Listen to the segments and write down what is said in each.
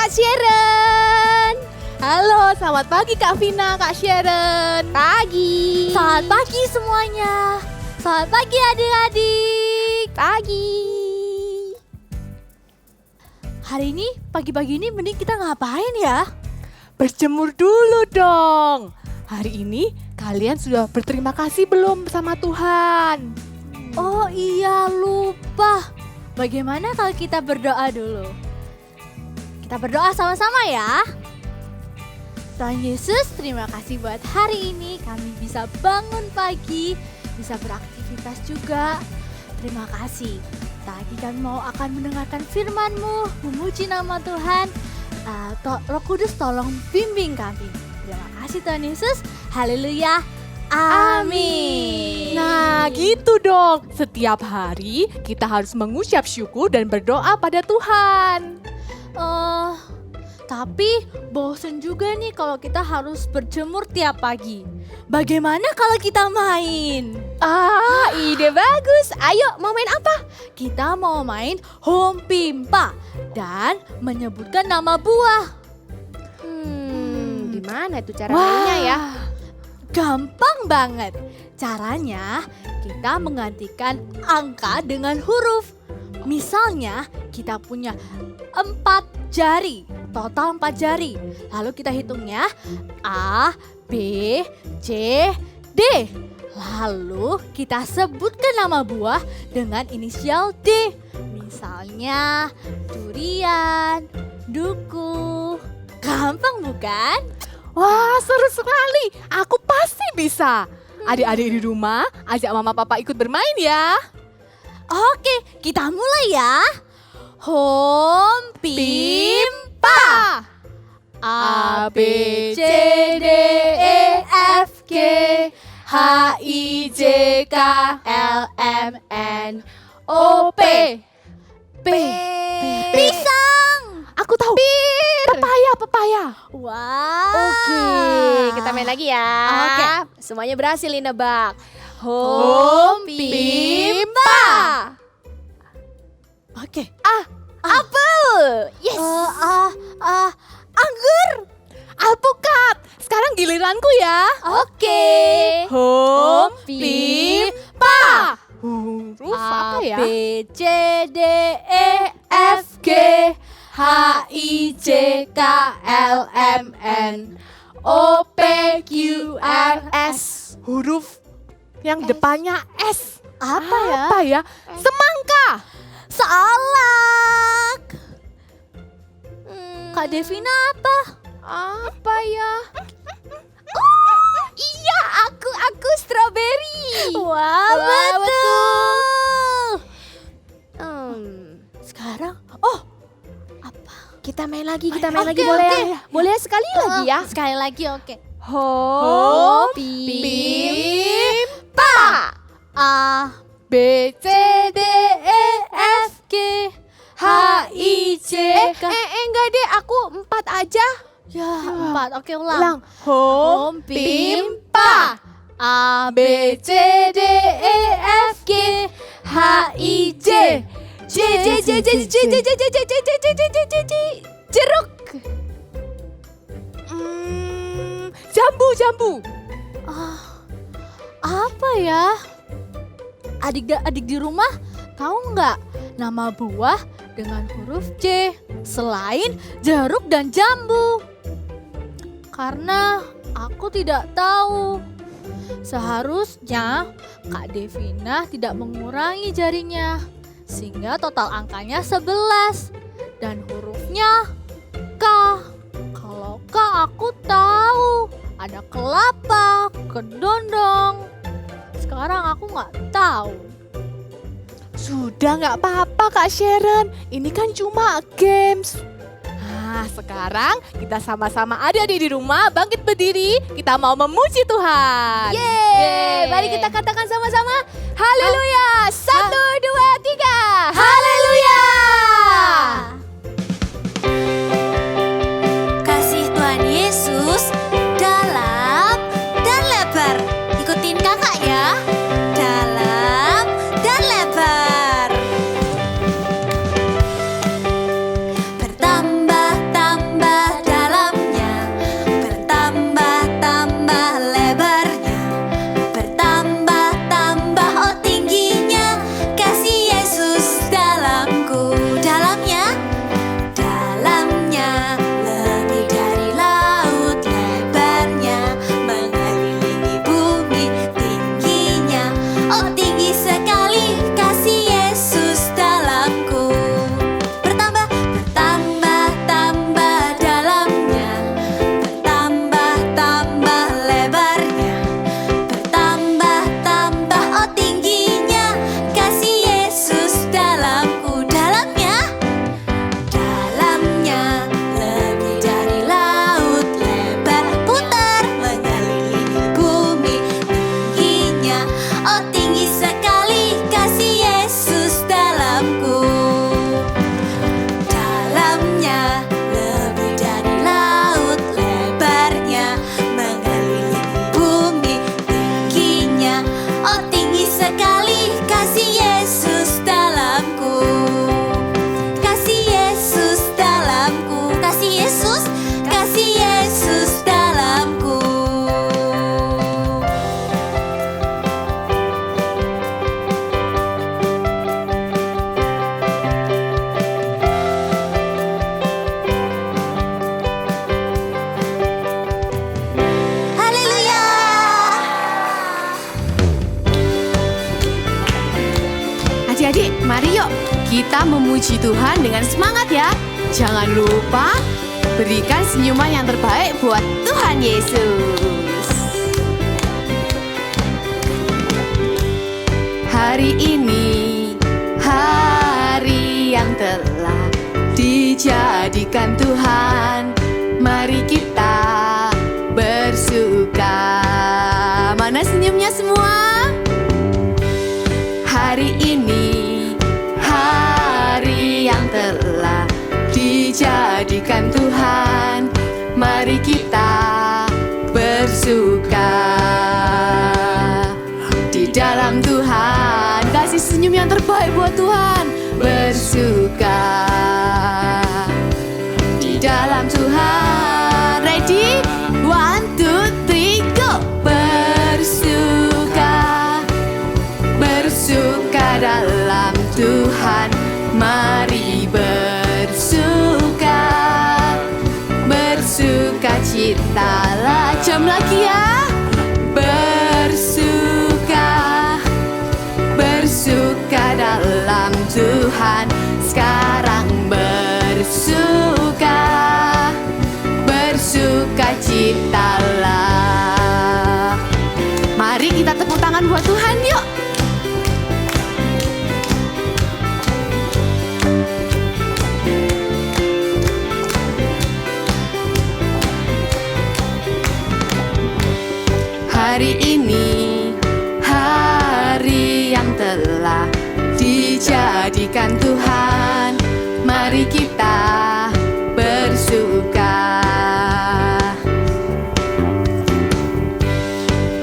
Kak Sharon. Halo, selamat pagi Kak Vina, Kak Sharon. Pagi. Selamat pagi semuanya. Selamat pagi adik-adik. Pagi. Hari ini, pagi-pagi ini mending kita ngapain ya? Berjemur dulu dong. Hari ini kalian sudah berterima kasih belum sama Tuhan? Oh iya, lupa. Bagaimana kalau kita berdoa dulu? Kita berdoa sama-sama ya. Tuhan Yesus, terima kasih buat hari ini kami bisa bangun pagi, bisa beraktivitas juga. Terima kasih. Tadi kami mau akan mendengarkan firman-Mu, memuji nama Tuhan. Roh Kudus tolong bimbing kami. Terima kasih Tuhan Yesus. Haleluya. Amin. Nah gitu dong, setiap hari kita harus mengucap syukur dan berdoa pada Tuhan. Tapi bosen juga nih kalau kita harus berjemur tiap pagi. Bagaimana kalau kita main? Ide bagus. Ayo, mau main apa? Kita mau main home pimpa dan menyebutkan nama buah. Gimana itu cara mainnya ya? Gampang banget. Caranya kita menggantikan angka dengan huruf. Misalnya kita punya 4 jari, total 4 jari. Lalu kita hitungnya A, B, C, D. Lalu kita sebutkan nama buah dengan inisial D. Misalnya durian, duku. Gampang bukan? Wah seru sekali, aku pasti bisa. Adik-adik di rumah, ajak mama papa ikut bermain ya. Oke, kita mulai ya. Home pimpa. A, B, C, D, E, F, G, H, I, J, K, L, M, N, O, P. Pisang. Aku tahu. Pepaya. Wow. Oke, kita main lagi ya. Oke. Semuanya berhasil nih nebak. Home pimpa. Oke. Apel. Yes. Anggur. Alpukat. Sekarang giliranku ya. Oke. Home pimpa. Huruf apa ya? A, B, C, D, E, F, G, H, I, J, K, L, M, N, O, P, Q, R, S. Huruf yang depannya S. Apa ya? Semangka. Salak. Kak Devina apa? Apa ya? Oh, iya, aku strawberry. Wah, betul. Sekarang, Kita main lagi, Oke, boleh oke. ya? Boleh sekali lagi ya? Sekali lagi, oke. Home pimpa. A, B, C, D, E, F, G, H, I, J, K. Enggak deh, aku 4 aja. Ya, 4. Oke, ulang. Home pimpa. A, B, C, D, E, F, G, H, I, J. Jeruk. Jambu. Apa ya? Adik di rumah tahu nggak nama buah dengan huruf C selain jeruk dan jambu? Karena aku tidak tahu. Seharusnya Kak Devina tidak mengurangi jarinya sehingga total angkanya 11 dan hurufnya K. Kalau K aku tahu ada kelapa, kedondong. Sekarang aku nggak tahu. Sudah nggak apa-apa Kak Sharon, ini kan cuma games. Nah sekarang kita sama-sama adik-adik di rumah bangkit berdiri, kita mau memuji Tuhan. Yeay, mari kita katakan sama-sama. Haleluya. 1, 2, 3. Haleluya! Kasih Tuhan Yesus dalam dan lebar. Ikutin kakak ya. Dalam dan lebar. Bertambah kita memuji Tuhan dengan semangat ya. Jangan lupa berikan senyuman yang terbaik buat Tuhan Yesus. Hari ini hari yang telah dijadikan Tuhan, mari kita bersuka. Mana senyumnya semua? Hari ini hari yang telah dijadikan Tuhan, mari kita bersuka di dalam Tuhan. Kasih senyum yang terbaik buat Tuhan. Bersuka di dalam Tuhan. Ready? 1, 2, 3, go! Bersuka dalam Tuhan, mari bersuka citalah. Jam lagi ya. Bersuka dalam Tuhan, sekarang bersuka citalah. Mari kita tepuk tangan buat Tuhan yuk. Hari ini hari yang telah dijadikan Tuhan, mari kita bersuka.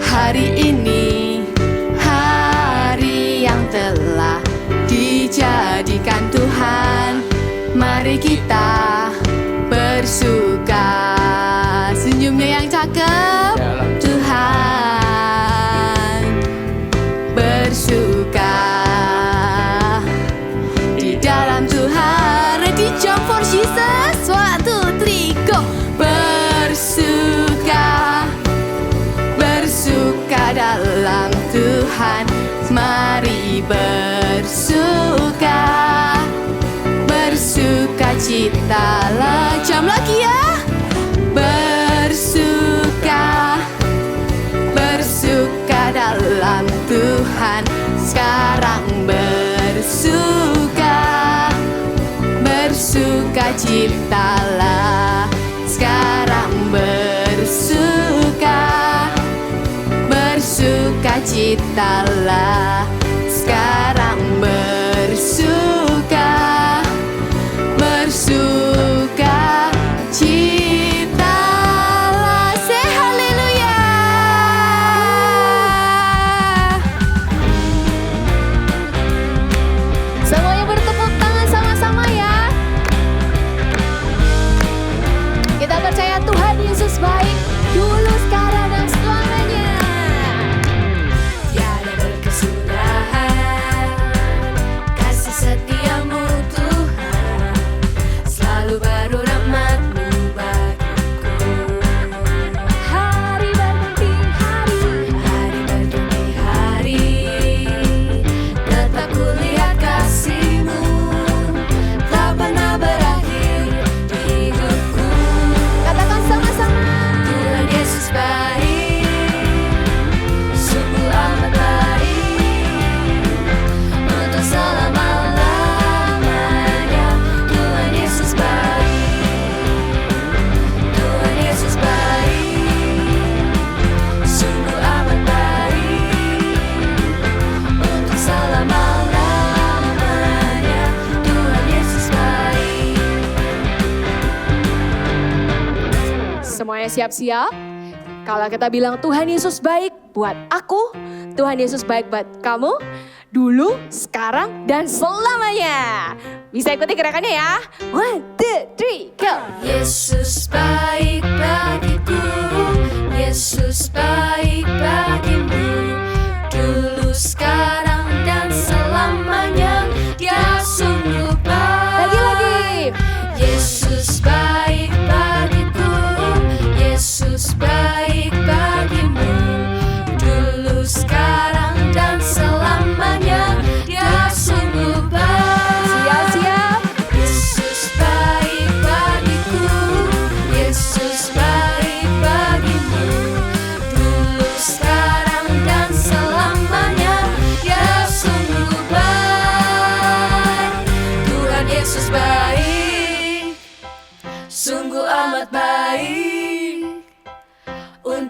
Hari ini hari yang telah dijadikan Tuhan, mari kita bersuka. Senyumnya yang cakep. Tuhan bersuka di dalam Tuhan. Ready, jump for Jesus. 1, 2, 3, go! Bersuka dalam Tuhan, mari bersuka citalah. Jam lagi ya. Bersuka dalam Tuhan, sekarang bersuka citalah. Sekarang bersuka citalah. Sekarang bersuka citalah. Say haleluya. Semuanya bertepuk tangan sama-sama ya. Kita percaya Tuhan Yesus baik dulu, sekarang, dan selamanya. Tiada berkesudahan kasih setiamu Tuhan, selalu baru rahmat-Mu bagiku. Hari berganti hari, tetap kulihat kasih-Mu, tak pernah berakhir di hidupku. katakan sama-sama. Tuhan Yesus baik, sungguh amat baik, untuk selama-lamanya. Tuhan Yesus baik, Tuhan Yesus baik, sungguh amat baik, untuk selama-lamanya. Tuhan Yesus baik. Semuanya siap-siap? Kalau kita bilang Tuhan Yesus baik buat aku, Tuhan Yesus baik buat kamu, dulu, sekarang, dan selamanya. Bisa ikuti gerakannya ya. 1, 2, 3, go! Yesus baik bagiku, Yesus baik bagimu, dulu, sekarang, dan selamanya. Dia sungguh baik. Lagi-lagi. Yesus baik bagiku, Yesus baik bagimu, dulu, sekarang, dan selamanya. Dia sungguh baik.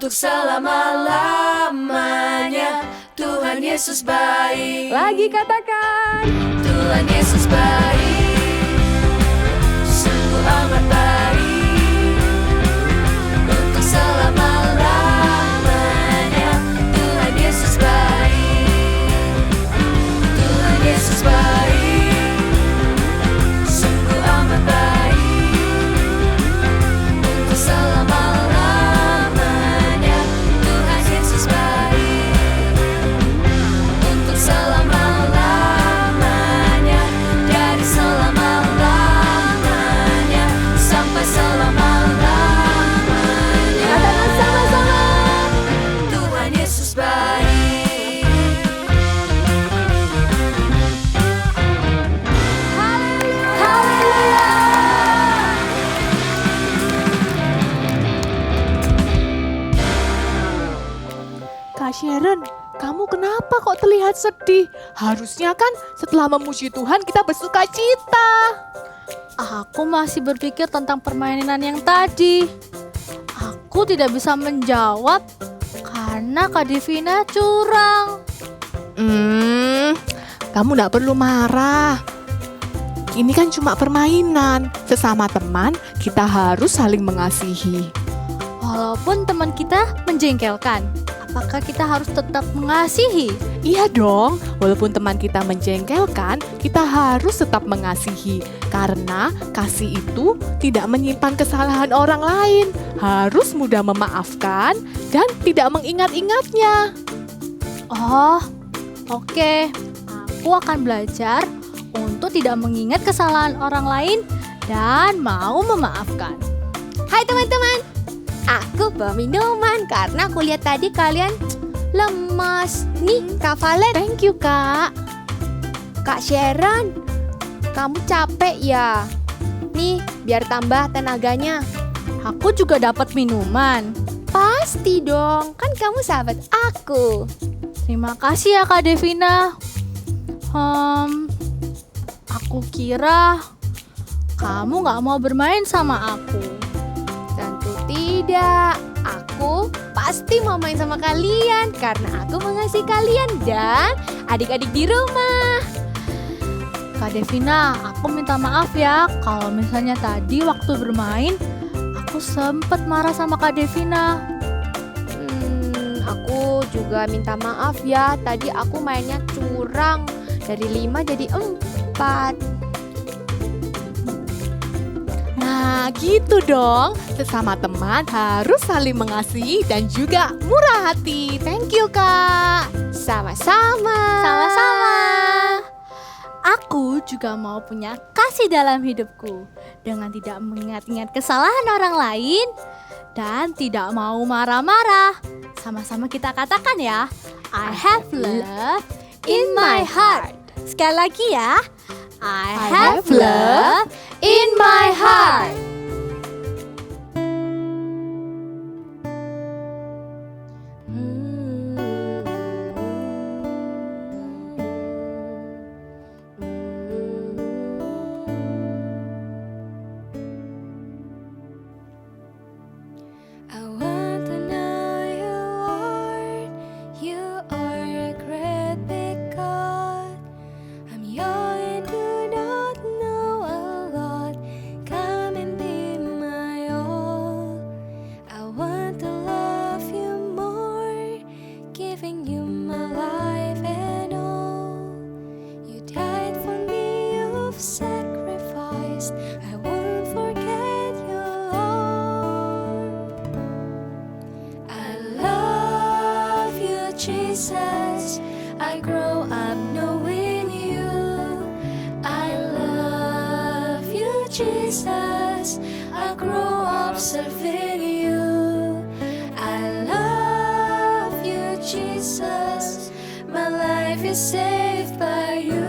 untuk selama-lamanya. Tuhan Yesus baik. Lagi katakan. Tuhan Yesus baik, sungguh amat baik, untuk selama-lamanya. Tuhan Yesus baik, Tuhan Yesus baik, sungguh amat baik, untuk selama-lamanya. Tuhan Yesus baik, untuk selama-lamanya, dari selama-lamanya sampai selama-lamanya. Katakan sama-sama. Tuhan Yesus baik. Kak Sharon, kamu kenapa kok terlihat sedih? Harusnya kan setelah memuji Tuhan kita bersuka cita. Aku masih berpikir tentang permainan yang tadi. Aku tidak bisa menjawab karena Kak Devina curang. Kamu gak perlu marah. Ini kan cuma permainan. Sesama teman, kita harus saling mengasihi. Walaupun teman kita menjengkelkan, apakah kita harus tetap mengasihi? Iya dong, walaupun teman kita menjengkelkan, kita harus tetap mengasihi. Karena kasih itu tidak menyimpan kesalahan orang lain, harus mudah memaafkan dan tidak mengingat-ingatnya. Oh, oke. Aku akan belajar untuk tidak mengingat kesalahan orang lain dan mau memaafkan. Hai teman-teman, aku bawa minuman karena aku lihat tadi kalian lemas. Nih Kak Valen, Thank you, Kak. Kak Sharon, kamu capek ya? Nih biar tambah tenaganya. Aku juga dapat minuman. Pasti dong, kan kamu sahabat aku. Terima kasih ya Kak Devina. Aku kira kamu gak mau bermain sama aku. Tentu tidak, aku pasti mau main sama kalian karena aku mengasihi kalian dan adik-adik di rumah. Kak Devina, aku minta maaf ya kalau misalnya tadi waktu bermain aku sempat marah sama Kak Devina. Aku juga minta maaf ya, tadi aku mainnya curang. Dari 5 jadi 4. Nah, gitu dong. Sesama teman harus saling mengasihi dan juga murah hati. Thank you, Kak. Sama-sama. Sama-sama. Aku juga mau punya kasih dalam hidupku dengan tidak mengingat-ingat kesalahan orang lain dan tidak mau marah-marah. Sama-sama kita katakan ya, I have love in my heart. Sekali lagi ya, I have love in my heart. I want to know you, Lord. You are a great big God. I'm young and do not know a lot. Come and be my all. I want to love you more, giving you my life and all. You died for me, you've sacrificed. I won't forget you, Lord. I love you, Jesus. I grow up knowing you. I love you, Jesus. I grow up serving you. I love you, Jesus. My life is saved by you.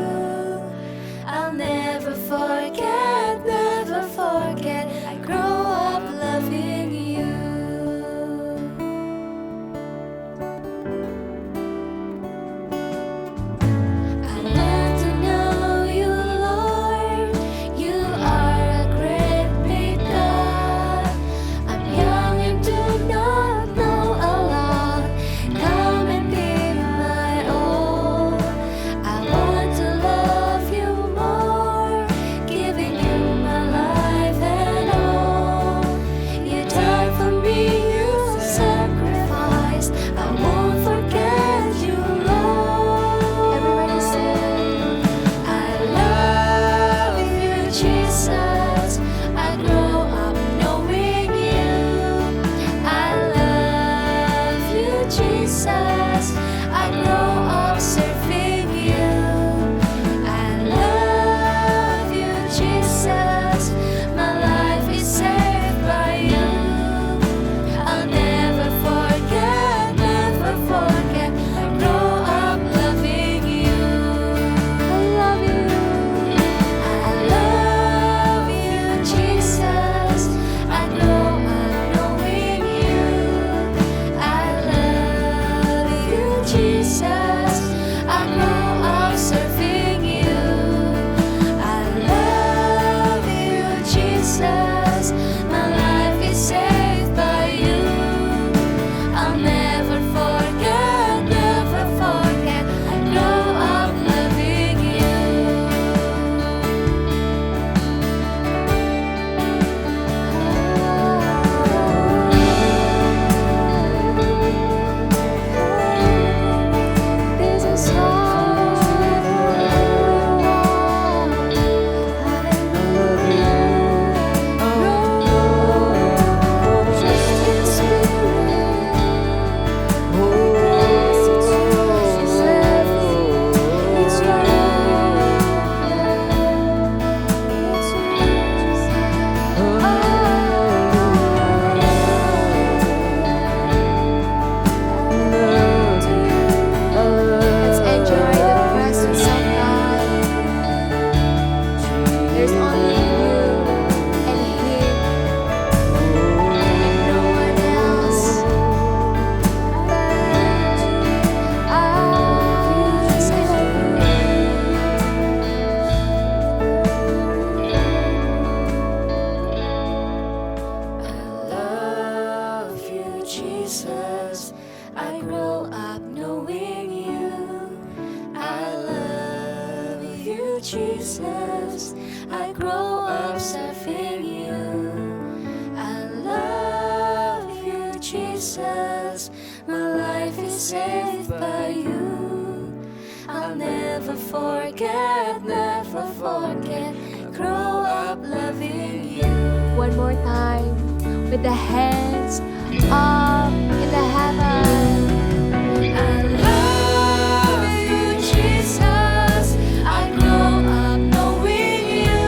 I'll never forget, never forget. I grow up loving you. I want to know you, Lord. You are a great big God. I'm young and do not know a Jesus. I grow up knowing you. I love you, Jesus. I grow up serving you. I love you, Jesus. My life is saved by you. I'll never forget, never forget. Grow up loving you. One more time, with the hands up in the heaven. I love you, Jesus. I grow up knowing you.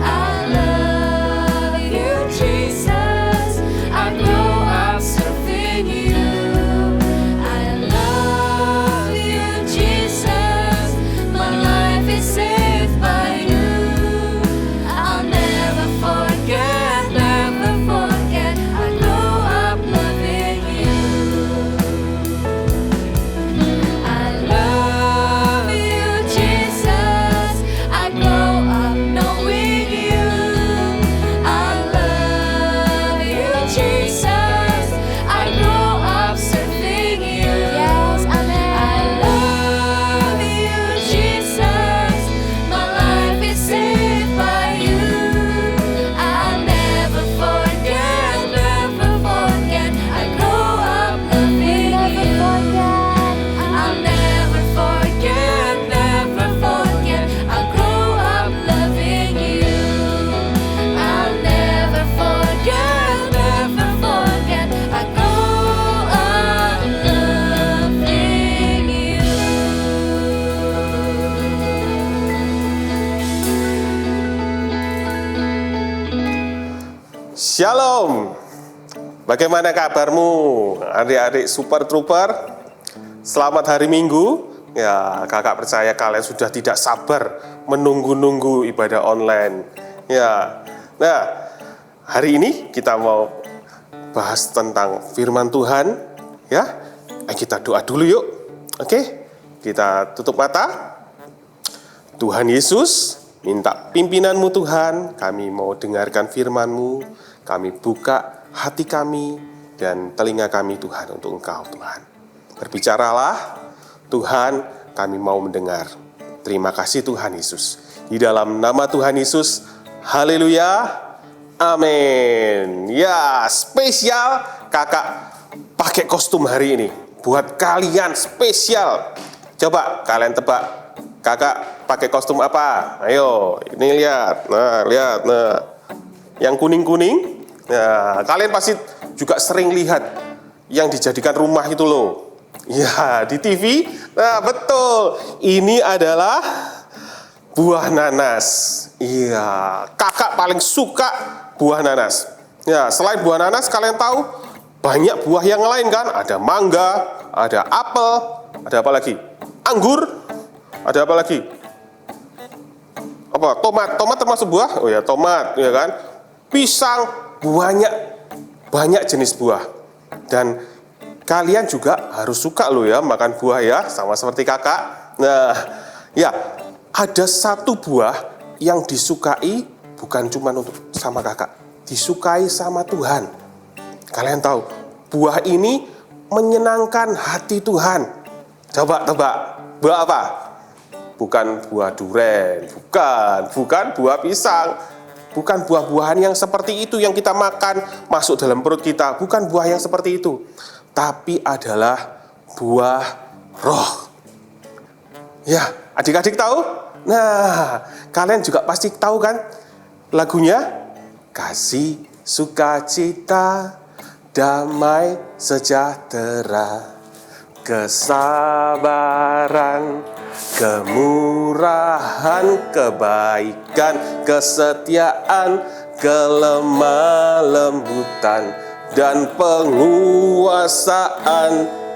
I love you, Jesus. I grow up serving you. I love you, Jesus. My life is saved by you. I'll never forget, never forget. I grow up loving you. I love you, Jesus. I grow up knowing you. I love you, Jesus. I grow up serving you. Yes, amen. I love you, Jesus. My life is saved by you. I'll never forget, never forget. I grow up loving you. I'll never forget, never forget. I grow up loving you. I'll never forget, never forget. I grow up loving you. Shalom. Bagaimana kabarmu adik-adik Super Trooper? Selamat hari Minggu. Ya, kakak percaya kalian sudah tidak sabar menunggu-nunggu ibadah online. Ya. Nah, hari ini kita mau bahas tentang firman Tuhan, ya. Kita doa dulu yuk. Oke? Kita tutup mata. Tuhan Yesus, minta pimpinanmu Tuhan, kami mau dengarkan firman-Mu, kami buka hati kami dan telinga kami Tuhan untuk Engkau Tuhan. Berbicaralah Tuhan, kami mau mendengar. Terima kasih Tuhan Yesus. Di dalam nama Tuhan Yesus, haleluya, amin. Ya, spesial kakak pakai kostum hari ini. Buat kalian spesial. Coba kalian tebak, kakak pakai kostum apa? Ayo, ini lihat. Nah, lihat. Nah, yang kuning-kuning. Nah, kalian pasti juga sering lihat yang dijadikan rumah itu loh. Ya, di TV. Nah, betul. Ini adalah buah nanas. Iya, kakak paling suka buah nanas. Ya, selain buah nanas, kalian tahu banyak buah yang lain kan? Ada mangga, ada apel, ada apa lagi? Anggur, ada apa lagi? Apa? Tomat termasuk buah? Oh ya, tomat, ya kan? Pisang, banyak jenis buah. Dan kalian juga harus suka loh ya makan buah ya, sama seperti kakak. Nah, ya, ada satu buah yang disukai bukan cuma untuk sama kakak, disukai sama Tuhan. Kalian tahu, buah ini menyenangkan hati Tuhan. Coba tebak, buah apa? Bukan buah duren, bukan buah pisang, bukan buah-buahan yang seperti itu yang kita makan masuk dalam perut kita, bukan buah yang seperti itu, tapi adalah buah roh. Ya, adik-adik tahu? Nah, kalian juga pasti tahu kan lagunya? Kasih, sukacita, damai, sejahtera, kesabaran, kemurahan, kebaikan, kesetiaan, kelemah lembutan, dan penguasaan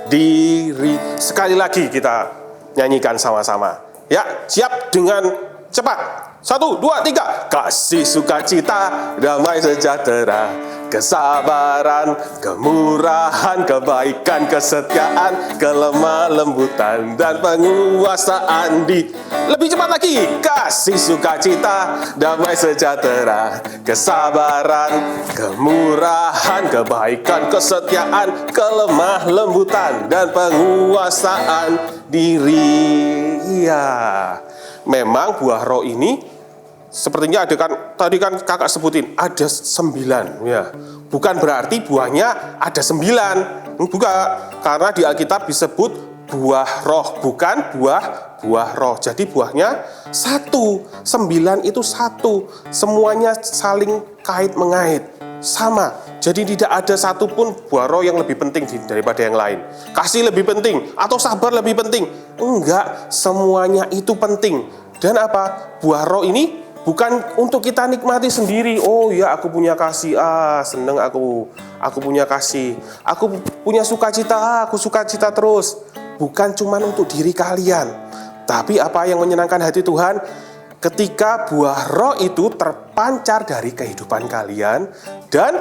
diri. Sekali lagi kita nyanyikan sama-sama. Ya, siap dengan cepat. 1, 2, 3. Kasih, sukacita, damai, sejahtera, kesabaran, kemurahan, kebaikan, kesetiaan, kelemah lembutan, dan penguasaan di lebih cepat lagi, kasih, sukacita, damai sejahtera, kesabaran, kemurahan, kebaikan, kesetiaan, kelemah lembutan, dan penguasaan diri. Iya, memang buah roh ini sepertinya ada kan, tadi kan kakak sebutin ada 9 ya. Bukan berarti buahnya ada 9, bukan, karena di Alkitab disebut buah roh, bukan buah roh. Jadi buahnya 1, 9 itu 1, semuanya saling kait mengait, sama. Jadi tidak ada satupun buah roh yang lebih penting daripada yang lain. Kasih lebih penting atau sabar lebih penting? Enggak, semuanya itu penting. Dan apa? Buah roh ini bukan untuk kita nikmati sendiri. Oh ya, aku punya kasih, seneng aku punya kasih. Aku punya sukacita, aku sukacita terus. Bukan cuma untuk diri kalian. Tapi apa yang menyenangkan hati Tuhan? Ketika buah roh itu terpancar dari kehidupan kalian, dan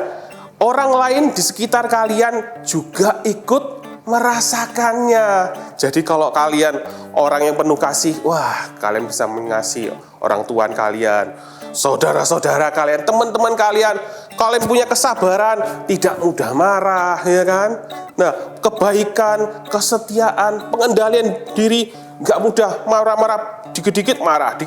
orang lain di sekitar kalian juga ikut merasakannya. Jadi kalau kalian orang yang penuh kasih, wah, kalian bisa mengasihi orang tua kalian, saudara-saudara kalian, teman-teman kalian. Kalian punya kesabaran, tidak mudah marah, ya kan? Nah, kebaikan, kesetiaan, pengendalian diri, nggak mudah marah-marah, dikit-dikit marah,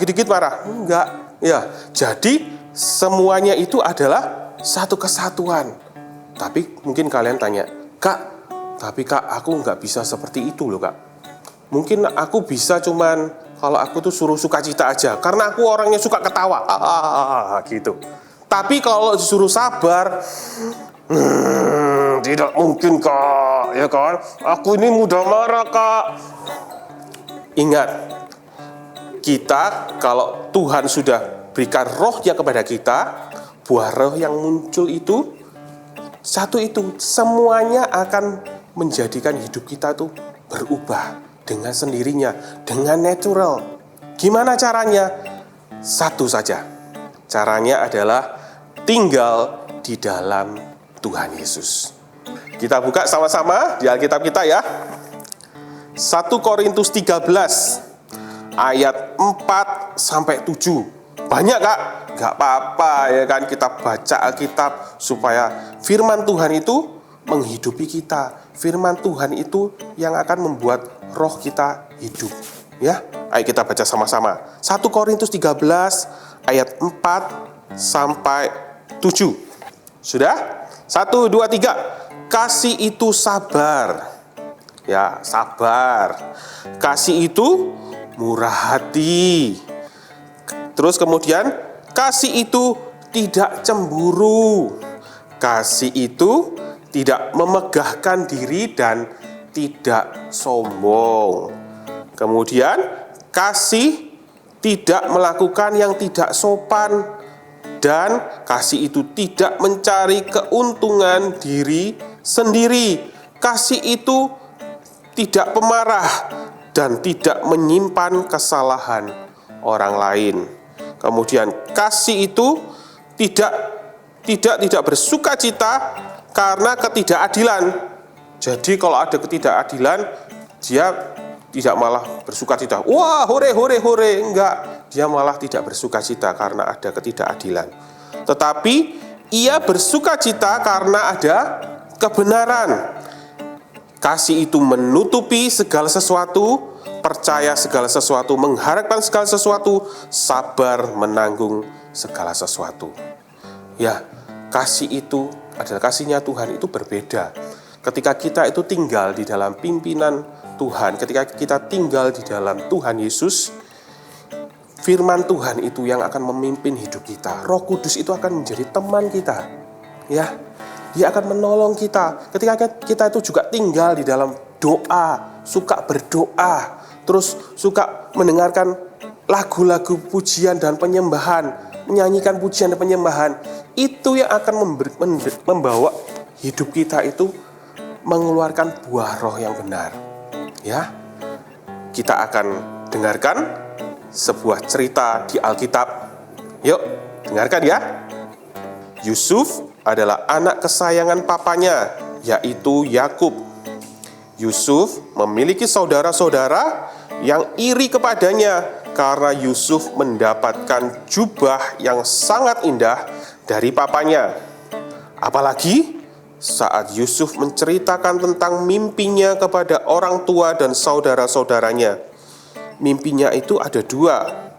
enggak. Ya, jadi semuanya itu adalah satu kesatuan. Tapi mungkin kalian tanya, Kak, tapi Kak, aku nggak bisa seperti itu loh Kak. Mungkin aku bisa cuman kalau aku tuh suruh sukacita aja, karena aku orangnya suka ketawa, gitu. Tapi kalau disuruh sabar, tidak mungkin Kak, ya kan? Aku ini mudah marah Kak. Ingat, kita kalau Tuhan sudah berikan rohnya kepada kita, buah roh yang muncul itu, satu itu, semuanya akan menjadikan hidup kita tuh berubah dengan sendirinya, dengan natural. Gimana caranya? Satu saja. Caranya adalah tinggal di dalam Tuhan Yesus. Kita buka sama-sama di Alkitab kita ya. 1 Korintus 13 ayat 4 sampai 7. Banyak Kak? Gak apa-apa ya kan, kita baca Alkitab supaya firman Tuhan itu menghidupi kita. Firman Tuhan itu yang akan membuat roh kita hidup. Ya, ayo kita baca sama-sama. 1 Korintus 13 ayat 4 sampai 7. Sudah? 1, 2, 3. Kasih itu sabar. Ya, sabar. Kasih itu murah hati. Terus kemudian, kasih itu tidak cemburu. Kasih itu tidak memegahkan diri dan tidak sombong. Kemudian, kasih tidak melakukan yang tidak sopan, dan kasih itu tidak mencari keuntungan diri sendiri. Kasih itu tidak pemarah dan tidak menyimpan kesalahan orang lain. Kemudian kasih itu tidak bersukacita karena ketidakadilan. Jadi kalau ada ketidakadilan, dia tidak malah bersukacita. Wah, hore, enggak. Dia malah tidak bersukacita karena ada ketidakadilan. Tetapi ia bersukacita karena ada kebenaran. Kasih itu menutupi segala sesuatu, percaya segala sesuatu, mengharapkan segala sesuatu, sabar menanggung segala sesuatu. Ya, kasih itu adalah kasihnya Tuhan itu berbeda. Ketika kita itu tinggal di dalam pimpinan Tuhan, ketika kita tinggal di dalam Tuhan Yesus, firman Tuhan itu yang akan memimpin hidup kita. Roh Kudus itu akan menjadi teman kita. Ya, Dia akan menolong kita. Ketika kita itu juga tinggal di dalam doa, suka berdoa, terus suka mendengarkan lagu-lagu pujian dan penyembahan, menyanyikan pujian dan penyembahan, itu yang akan membawa hidup kita itu mengeluarkan buah roh yang benar. Ya, kita akan dengarkan sebuah cerita di Alkitab. Yuk, dengarkan ya. Yusuf adalah anak kesayangan papanya, yaitu Yakub. Yusuf memiliki saudara-saudara yang iri kepadanya karena Yusuf mendapatkan jubah yang sangat indah dari papanya. Apalagi saat Yusuf menceritakan tentang mimpinya kepada orang tua dan saudara-saudaranya. Mimpinya itu ada dua.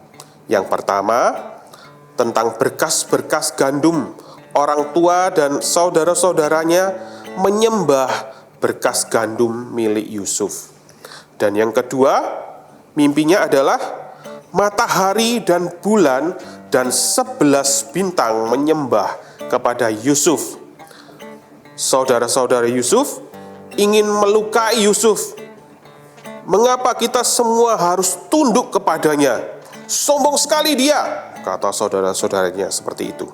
Yang pertama, tentang berkas-berkas gandum. Orang tua dan saudara-saudaranya menyembah berkas gandum milik Yusuf. Dan yang kedua, mimpinya adalah matahari dan bulan dan 11 bintang menyembah kepada Yusuf. Saudara-saudara Yusuf ingin melukai Yusuf. Mengapa kita semua harus tunduk kepadanya? Sombong sekali dia, kata saudara-saudaranya seperti itu.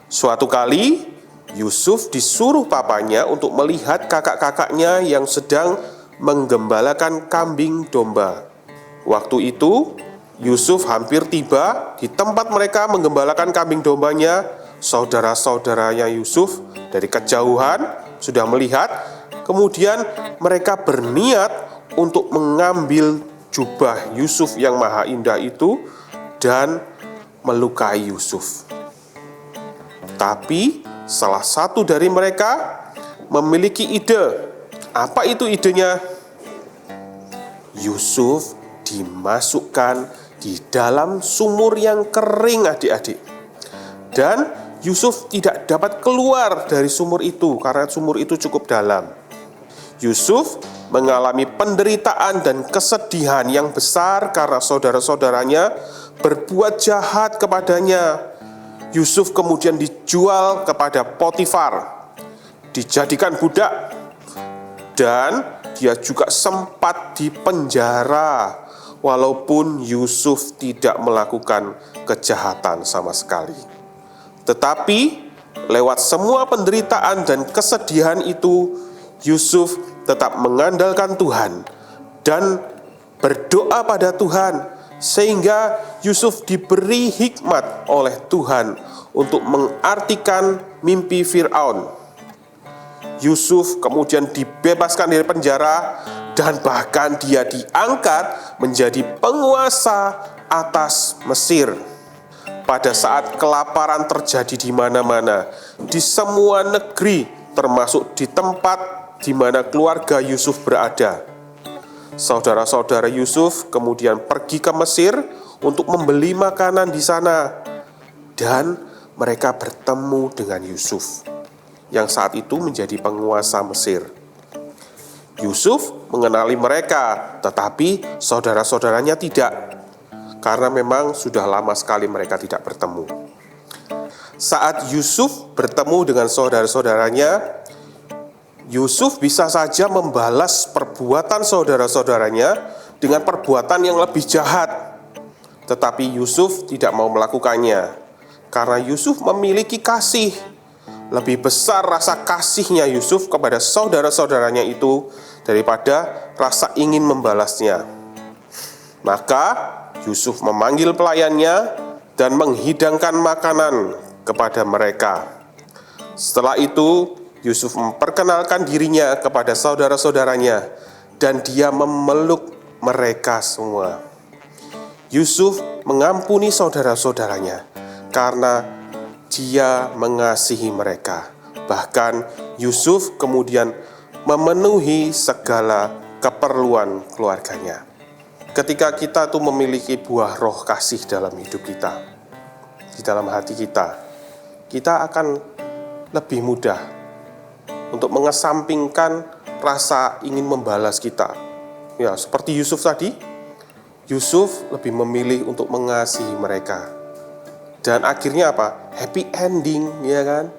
Suatu kali, Yusuf disuruh papanya untuk melihat kakak-kakaknya yang sedang menggembalakan kambing domba. Waktu itu, Yusuf hampir tiba di tempat mereka menggembalakan kambing dombanya. Saudara-saudaranya Yusuf dari kejauhan sudah melihat, kemudian mereka berniat untuk mengambil jubah Yusuf yang maha indah itu dan melukai Yusuf. Tapi salah satu dari mereka memiliki ide. Apa itu idenya? Yusuf dimasukkan di dalam sumur yang kering, adik-adik. Dan Yusuf tidak dapat keluar dari sumur itu karena sumur itu cukup dalam. Yusuf mengalami penderitaan dan kesedihan yang besar karena saudara-saudaranya berbuat jahat kepadanya. Yusuf kemudian dijual kepada Potifar, dijadikan budak, dan dia juga sempat dipenjara walaupun Yusuf tidak melakukan kejahatan sama sekali. Tetapi lewat semua penderitaan dan kesedihan itu, Yusuf tetap mengandalkan Tuhan dan berdoa pada Tuhan, sehingga Yusuf diberi hikmat oleh Tuhan untuk mengartikan mimpi Firaun. Yusuf kemudian dibebaskan dari penjara dan bahkan dia diangkat menjadi penguasa atas Mesir. Pada saat kelaparan terjadi di mana-mana, di semua negeri, termasuk di tempat di mana keluarga Yusuf berada. Saudara-saudara Yusuf kemudian pergi ke Mesir untuk membeli makanan di sana, dan mereka bertemu dengan Yusuf, yang saat itu menjadi penguasa Mesir. Yusuf mengenali mereka, tetapi saudara-saudaranya tidak, karena memang sudah lama sekali mereka tidak bertemu. Saat Yusuf bertemu dengan saudara-saudaranya, Yusuf bisa saja membalas perbuatan saudara-saudaranya dengan perbuatan yang lebih jahat. Tetapi Yusuf tidak mau melakukannya, karena Yusuf memiliki kasih. Lebih besar rasa kasihnya Yusuf kepada saudara-saudaranya itu daripada rasa ingin membalasnya. Maka Yusuf memanggil pelayannya dan menghidangkan makanan kepada mereka. Setelah itu, Yusuf memperkenalkan dirinya kepada saudara-saudaranya dan dia memeluk mereka semua. Yusuf mengampuni saudara-saudaranya karena dia mengasihi mereka. Bahkan Yusuf kemudian memenuhi segala keperluan keluarganya. Ketika kita tuh memiliki buah roh kasih dalam hidup kita, di dalam hati kita, kita akan lebih mudah untuk mengesampingkan rasa ingin membalas kita. Ya, seperti Yusuf tadi, Yusuf lebih memilih untuk mengasihi mereka. Dan akhirnya apa? Happy ending, ya kan?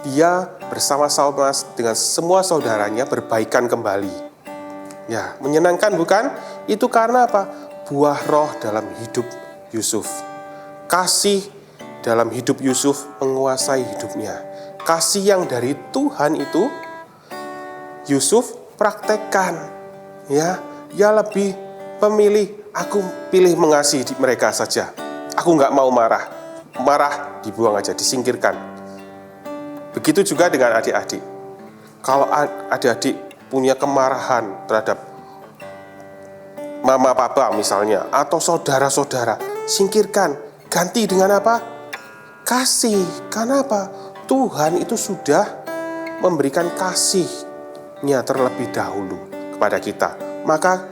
Dia bersama-sama dengan semua saudaranya berbaikan kembali. Ya, menyenangkan bukan? Itu karena apa? Buah roh dalam hidup Yusuf. Kasih dalam hidup Yusuf menguasai hidupnya. Kasih yang dari Tuhan itu Yusuf praktekkan. Ya, dia lebih memilih, aku pilih mengasihi mereka saja. Aku nggak mau marah. Marah dibuang aja, disingkirkan. Begitu juga dengan adik-adik. Kalau adik-adik punya kemarahan terhadap mama papa misalnya, atau saudara-saudara, singkirkan. Ganti dengan apa? Kasih. Karena apa? Tuhan itu sudah memberikan kasih-Nya terlebih dahulu kepada kita. Maka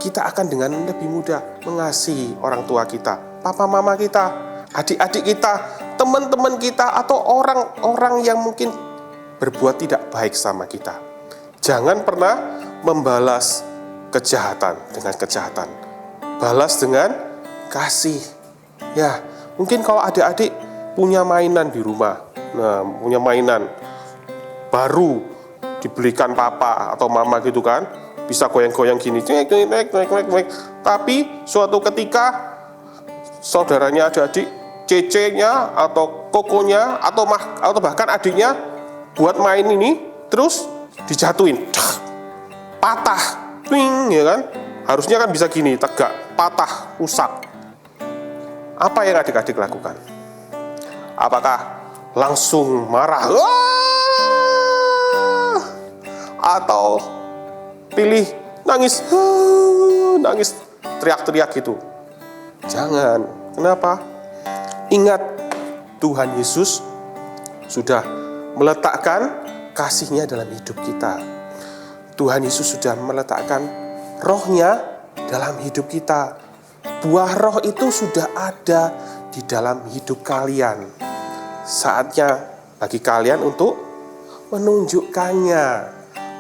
kita akan dengan lebih mudah mengasihi orang tua kita, papa mama kita, adik-adik kita, teman-teman kita, atau orang-orang yang mungkin berbuat tidak baik sama kita. Jangan pernah membalas kejahatan dengan kejahatan. Balas dengan kasih. Ya, mungkin kalau adik-adik punya mainan di rumah, punya mainan baru dibelikan papa atau mama gitu kan, bisa goyang-goyang gini, tapi suatu ketika saudaranya adik-adik, cece-nya atau kokonya atau bahkan adiknya buat main ini, terus dijatuhin, patah, ya kan? Harusnya kan bisa gini, tegak, patah, rusak. Apa yang adik-adik lakukan? Apakah langsung marah? Atau pilih nangis, teriak-teriak gitu? Jangan. Kenapa? Ingat, Tuhan Yesus sudah meletakkan kasih-Nya dalam hidup kita. Tuhan Yesus sudah meletakkan roh-Nya dalam hidup kita. Buah roh itu sudah ada di dalam hidup kalian. Saatnya bagi kalian untuk menunjukkannya,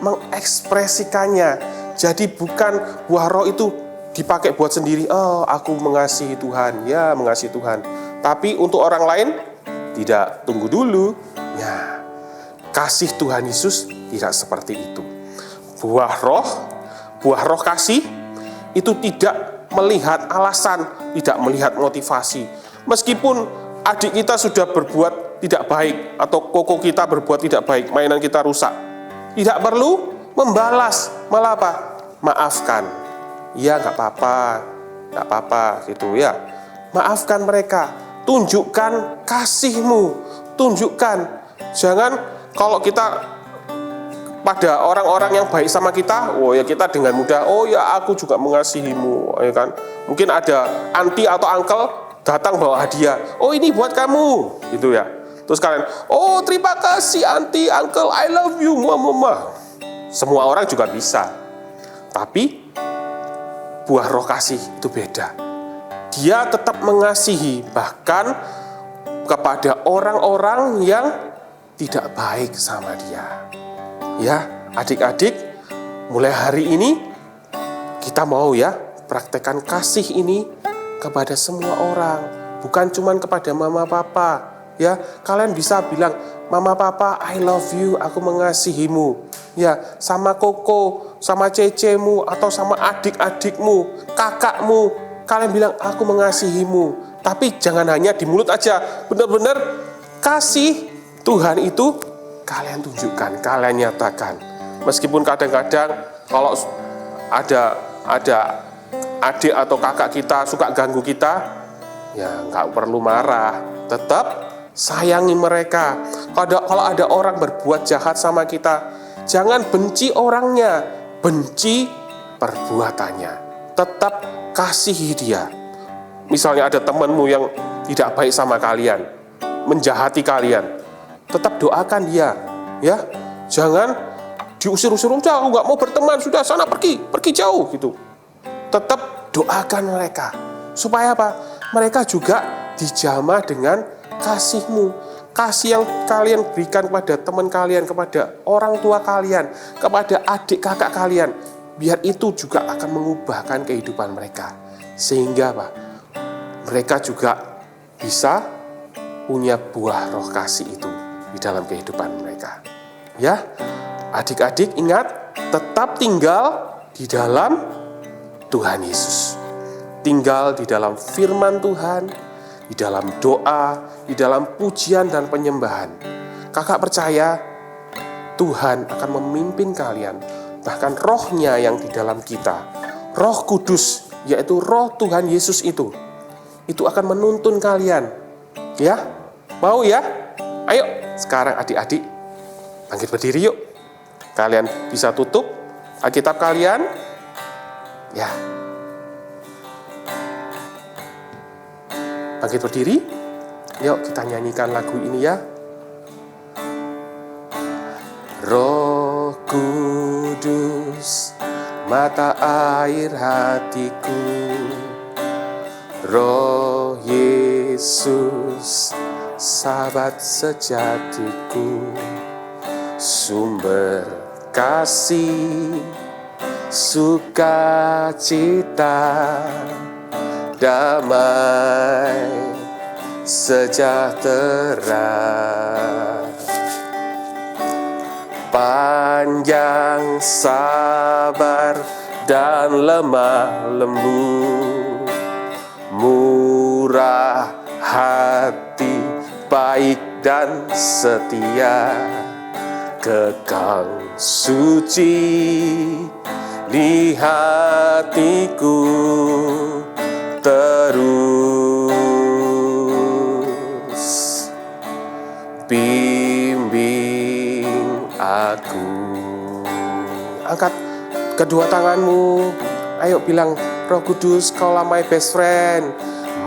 mengekspresikannya. Jadi bukan buah roh itu dipakai buat sendiri. Oh, aku mengasihi Tuhan, ya mengasihi Tuhan. Tapi untuk orang lain, tidak, tunggu dulu. Ya, kasih Tuhan Yesus tidak seperti itu. Buah roh kasih itu tidak melihat alasan, tidak melihat motivasi. Meskipun adik kita sudah berbuat tidak baik, atau koko kita berbuat tidak baik, mainan kita rusak, tidak perlu membalas, malah apa? Maafkan. Ya, nggak apa-apa gitu ya. Maafkan mereka, tunjukkan kasih-Mu, tunjukkan. Jangan kalau kita pada orang-orang yang baik sama kita, oh ya kita dengan mudah, oh ya aku juga mengasihimu, ya kan? Mungkin ada anti atau uncle datang bawa hadiah, oh ini buat kamu, gitu ya. Terus kalian, oh terima kasih anti, uncle, I love you, mama. Semua orang juga bisa. Tapi buah roh kasih itu beda. Dia tetap mengasihi, bahkan kepada orang-orang yang tidak baik sama dia. Ya, adik-adik, mulai hari ini kita mau ya praktekkan kasih ini kepada semua orang, bukan cuma kepada mama papa. Ya, kalian bisa bilang, mama papa, I love you, aku mengasihimu. Ya, sama koko, sama cecemu, atau sama adik-adikmu, kakakmu, kalian bilang aku mengasihimu. Tapi jangan hanya di mulut aja, benar-benar kasih Tuhan itu kalian tunjukkan, kalian nyatakan. Meskipun kadang-kadang kalau ada adik atau kakak kita suka ganggu kita, ya nggak perlu marah, tetap sayangi mereka. Kalau ada orang berbuat jahat sama kita, jangan benci orangnya, benci perbuatannya. Tetap kasihi dia. Misalnya ada temanmu yang tidak baik sama kalian, menjahati kalian, tetap doakan dia, ya. Jangan diusir-usir, udah aku nggak mau berteman, sudah sana pergi jauh gitu. Tetap doakan mereka, supaya apa? Mereka juga dijamah dengan kasih-Mu, kasih yang kalian berikan kepada teman kalian, kepada orang tua kalian, kepada adik kakak kalian. Biar itu juga akan mengubahkan kehidupan mereka, sehingga apa? Mereka juga bisa punya buah roh kasih itu di dalam kehidupan mereka. Ya, adik-adik ingat, tetap tinggal di dalam Tuhan Yesus. Tinggal di dalam firman Tuhan, di dalam doa, di dalam pujian dan penyembahan. Kakak percaya Tuhan akan memimpin kalian, bahkan roh-Nya yang di dalam kita, Roh Kudus, yaitu roh Tuhan Yesus itu akan menuntun kalian. Ya, mau ya? Ayo, sekarang adik-adik Bangkit berdiri yuk. Kalian bisa tutup Alkitab kalian. Ya. Bangkit berdiri. Yuk kita nyanyikan lagu ini ya. Roh Kudus, mata air hatiku. Roh Yesus, sahabat sejatiku. Sumber kasih, sukacita, damai, sejahtera. Panjang sabar dan lemah lembut, murah hati, baik dan setia, kekal suci di hatiku terus. Bimbing aku. Angkat kedua tanganmu. Ayo bilang, Roh Kudus, Kaulah my best friend.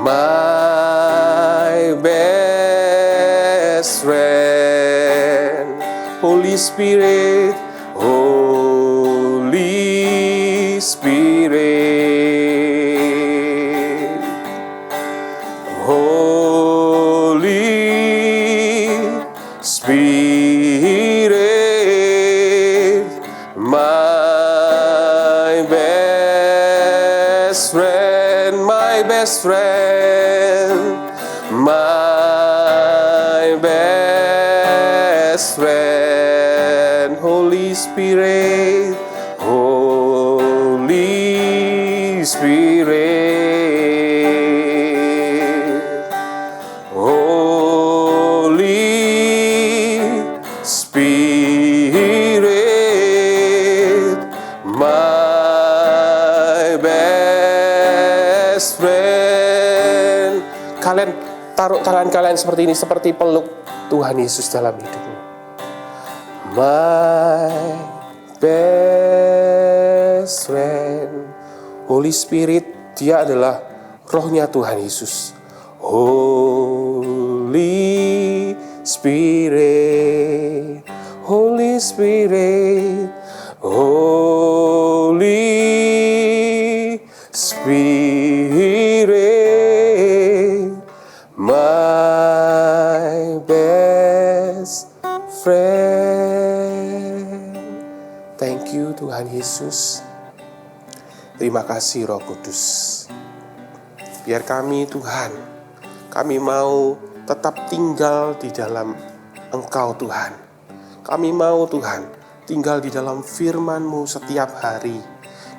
My best friend. Holy Spirit, Holy Spirit. Holy Spirit, my best friend, my best friend, my best friend. Holy Spirit, Holy Spirit, Holy Spirit, my best friend. Kalian taruh tangan kalian seperti ini, seperti peluk Tuhan Yesus dalam hidupmu. My best friend. Holy Spirit, dia adalah rohnya Tuhan Yesus. Holy Spirit, Holy Spirit, Holy Spirit, my best friend. Thank you Tuhan Yesus. Terima kasih Roh Kudus. Biar kami Tuhan, kami mau tetap tinggal di dalam Engkau Tuhan. Kami mau Tuhan tinggal di dalam firman-Mu setiap hari.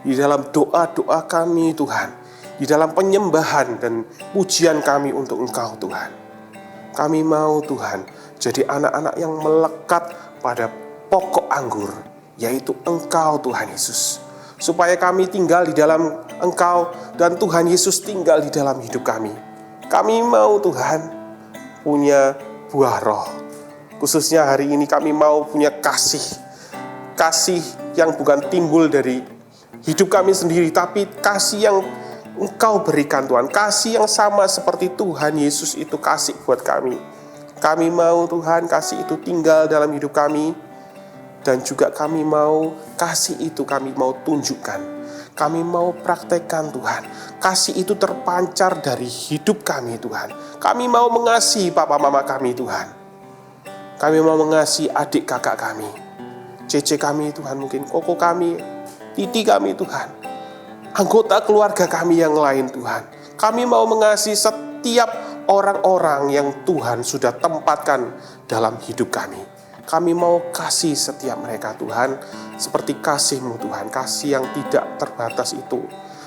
Di dalam doa-doa kami Tuhan. Di dalam penyembahan dan pujian kami untuk Engkau Tuhan. Kami mau Tuhan jadi anak-anak yang melekat pada pokok anggur, yaitu Engkau Tuhan Yesus. Supaya kami tinggal di dalam Engkau dan Tuhan Yesus tinggal di dalam hidup kami. Kami mau Tuhan punya buah roh. Khususnya hari ini kami mau punya kasih. Kasih yang bukan timbul dari hidup kami sendiri, tapi kasih yang Engkau berikan Tuhan. Kasih yang sama seperti Tuhan Yesus itu kasih buat kami. Kami mau Tuhan kasih itu tinggal dalam hidup kami. Dan juga kami mau kasih itu kami mau tunjukkan. Kami mau praktekkan Tuhan. Kasih itu terpancar dari hidup kami Tuhan. Kami mau mengasihi papa mama kami Tuhan. Kami mau mengasihi adik kakak kami. Cece kami Tuhan, mungkin koko kami, titi kami Tuhan. Anggota keluarga kami yang lain Tuhan. Kami mau mengasihi setiap orang-orang yang Tuhan sudah tempatkan dalam hidup kami. Kami mau kasih setiap mereka Tuhan, seperti kasih-Mu Tuhan, kasih yang tidak terbatas itu,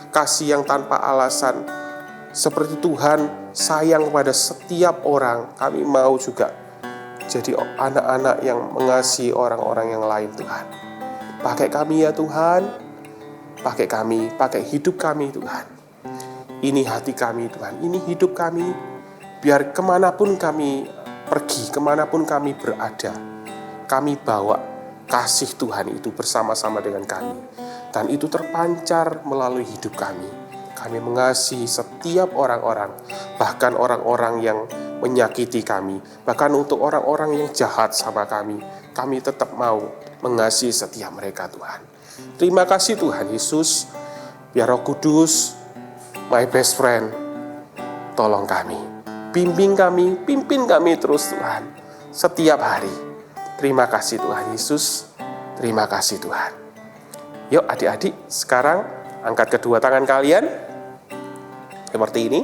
kasih yang tanpa alasan, seperti Tuhan sayang pada setiap orang. Kami mau juga jadi anak-anak yang mengasihi orang-orang yang lain Tuhan. Pakai kami ya Tuhan, pakai kami, pakai hidup kami Tuhan. Ini hati kami Tuhan, ini hidup kami, biar kemanapun kami pergi, kemanapun kami berada, kami bawa kasih Tuhan itu bersama-sama dengan kami. Dan itu terpancar melalui hidup kami. Kami mengasihi setiap orang-orang, bahkan orang-orang yang menyakiti kami, bahkan untuk orang-orang yang jahat sama kami tetap mau mengasihi setiap mereka Tuhan. Terima kasih Tuhan Yesus, biar Roh Kudus, my best friend, tolong kami, bimbing kami, pimpin kami terus Tuhan, setiap hari. Terima kasih Tuhan Yesus, terima kasih Tuhan. Yuk adik-adik, sekarang angkat kedua tangan kalian, seperti ini.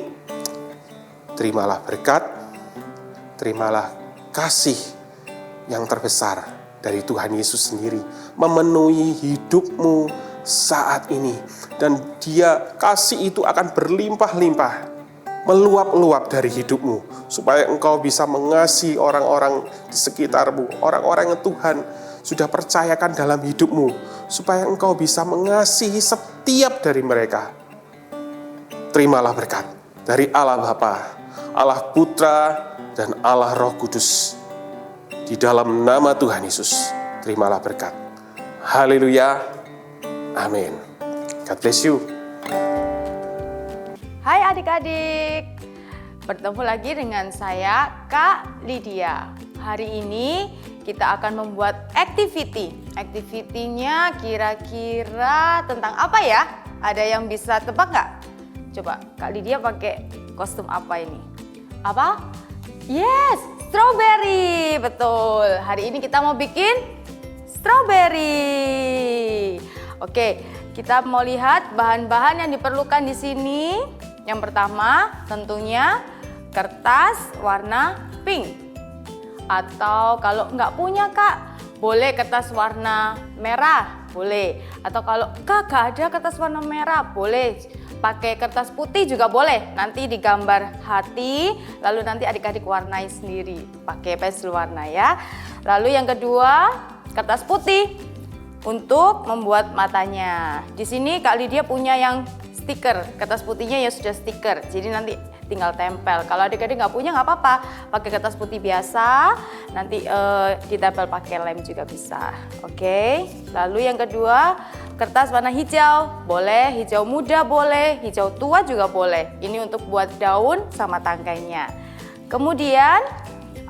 Terimalah berkat, terimalah kasih yang terbesar dari Tuhan Yesus sendiri memenuhi hidupmu saat ini. Dan Dia kasih itu akan berlimpah-limpah, meluap-luap dari hidupmu, supaya engkau bisa mengasihi orang-orang di sekitarmu, orang-orang yang Tuhan sudah percayakan dalam hidupmu, supaya engkau bisa mengasihi setiap dari mereka. Terimalah berkat dari Allah Bapa, Allah Putra, dan Allah Roh Kudus. Di dalam nama Tuhan Yesus, terimalah berkat. Haleluya. Amin. God bless you. Hai adik-adik, bertemu lagi dengan saya Kak Lydia. Hari ini kita akan membuat activity. Activity-nya kira-kira tentang apa ya? Ada yang bisa tebak nggak? Coba Kak Lydia pakai kostum apa ini? Apa? Yes, strawberry. Betul. Hari ini kita mau bikin strawberry. Oke, kita mau lihat bahan-bahan yang diperlukan di sini. Yang pertama tentunya kertas warna pink. Atau kalau nggak punya Kak, boleh kertas warna merah, boleh. Atau kalau Kak nggak ada kertas warna merah, boleh pakai kertas putih juga boleh. Nanti digambar hati, lalu nanti adik-adik warnai sendiri pakai pensil warna ya. Lalu yang kedua, kertas putih untuk membuat matanya. Di sini Kak Lydia punya yang stiker, kertas putihnya ya sudah stiker. Jadi nanti tinggal tempel. Kalau adik-adik nggak punya nggak apa-apa, pakai kertas putih biasa. Nanti ditempel pakai lem juga bisa. Oke. Lalu yang kedua, kertas warna hijau, boleh hijau muda, boleh hijau tua juga boleh. Ini untuk buat daun sama tangkainya. Kemudian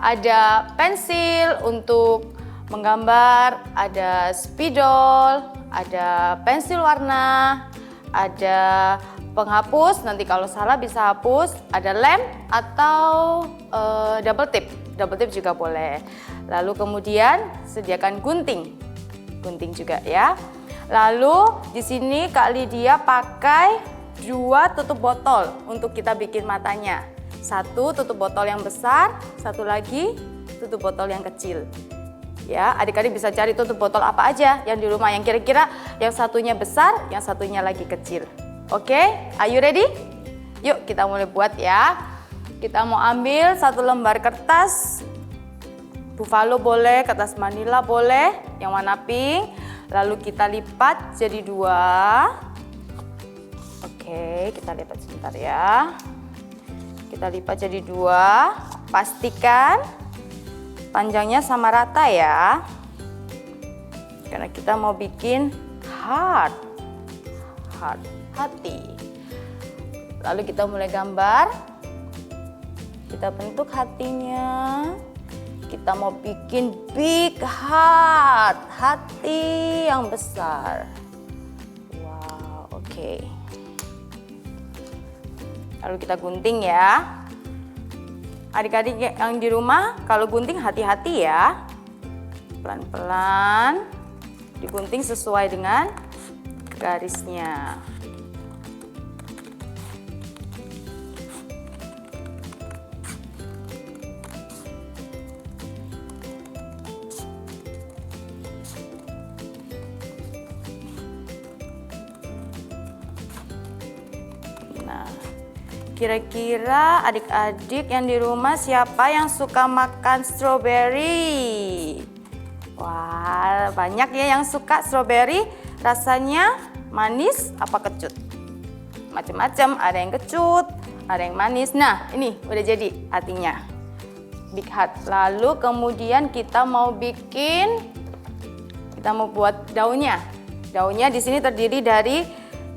ada pensil untuk menggambar, ada spidol, ada pensil warna, ada penghapus, nanti kalau salah bisa hapus, ada lem atau double tip juga boleh. Lalu kemudian sediakan gunting juga ya. Lalu di sini Kak Lydia pakai 2 tutup botol untuk kita bikin matanya. 1 tutup botol yang besar, 1 lagi tutup botol yang kecil. Ya, adik-adik bisa cari tutup botol apa aja yang di rumah, yang kira-kira yang satunya besar, yang satunya lagi kecil. Oke, are you ready? Yuk kita mulai buat ya. Kita mau ambil 1 lembar kertas buffalo boleh, kertas manila boleh, yang warna pink. Lalu kita lipat jadi 2. Oke, kita lipat sebentar ya. Kita lipat jadi 2. Pastikan panjangnya sama rata ya. Karena kita mau bikin hati. Lalu kita mulai gambar. Kita bentuk hatinya. Kita mau bikin big heart, hati yang besar. Wow, oke. Lalu kita gunting ya. Adik-adik yang di rumah kalau gunting hati-hati ya. Pelan-pelan digunting sesuai dengan garisnya. Nah, kira-kira adik-adik yang di rumah siapa yang suka makan strawberry? Wah, banyak ya yang suka strawberry. Rasanya manis apa kecut? Macam-macam, ada yang kecut, ada yang manis. Nah, ini udah jadi hatinya. big heart. Lalu kemudian kita mau buat daunnya. Daunnya di sini terdiri dari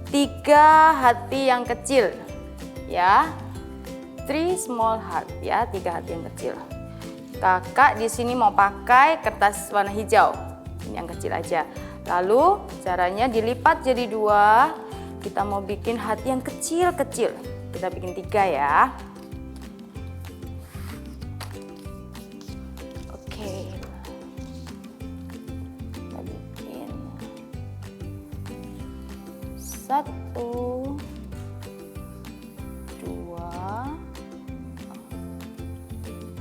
3 hati yang kecil, ya. 3 small heart, ya, 3 hati yang kecil. Kakak di sini mau pakai kertas warna hijau, ini yang kecil aja. Lalu caranya dilipat jadi 2. Kita mau bikin hati yang kecil-kecil. Kita bikin 3 ya. Oke. Kita bikin 1, 2,